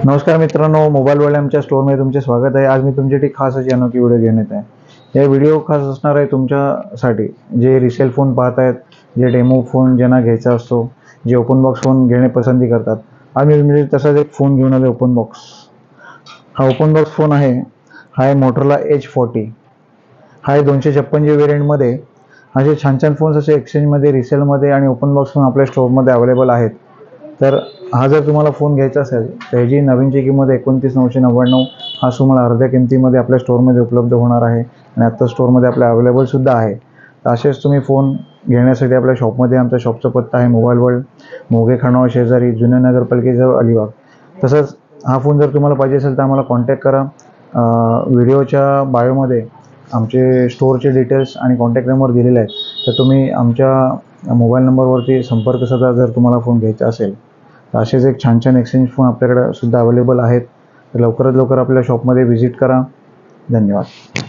नमस्कार मित्रांनो, mobile world आमच्या स्टोअरमध्ये तुमचे स्वागत आहे। आज मी तुमच्यासाठी खास अशी अनोखी व्हिडिओ घेऊन येत आहे। या व्हिडिओ खास असणार आहे तुमच्यासाठी जे रिसेल फोन पाहत आहेत, जे डेमो फोन ज्यांना घ्यायचा असतो, जे ओपन बॉक्स फोन घेणे पसंती करतात। आज मी तुमच्यासाठी तसाच एक फोन घेऊन आलो, ओपन बॉक्स। हा ओपन बॉक्स फोन आहे, हा आहे मोटोरोला H40। हा आहे 256 व्हेरियंटमध्ये। असे छान छान फोन्स असे एक्सचेंजमध्ये, रिसेलमध्ये आणि ओपन बॉक्स फोन आपल्या स्टोअरमध्ये अवेलेबल आहेत। तर हा जर तुम्हाला फोन घ्यायचा असेल तर ह्याची नवीनची किंमत 29,999। हा तुम्हाला अर्ध्या किमतीमध्ये आपल्या स्टोअरमध्ये उपलब्ध होणार आहे आणि आत्ता स्टोअरमध्ये आपल्या अवेलेबलसुद्धा आहे। तर असेच तुम्ही फोन घेण्यासाठी आपल्या शॉपमध्ये, आमच्या शॉपचा पत्ता आहे मोबाईल वर्ल्ड, मोघे खानावळ शेजारी, जुन्या नगरपालिकेजवळ, अलिबाग। तसंच हा फोन जर तुम्हाला पाहिजे असेल तर आम्हाला कॉन्टॅक्ट करा। व्हिडिओच्या बायोमध्ये आमचे स्टोअरचे डिटेल्स आणि कॉन्टॅक्ट नंबर दिलेले आहेत, तर तुम्ही आमच्या मोबाईल नंबरवरती संपर्क साधा जर तुम्हाला फोन घ्यायचा असेल। तर असेच एक छान छान एक्सचेंज फोन आपल्याकडे सुद्धा अवेलेबल आहेत। तर लवकरात लवकर आपल्या शॉपमध्ये व्हिजिट करा। धन्यवाद।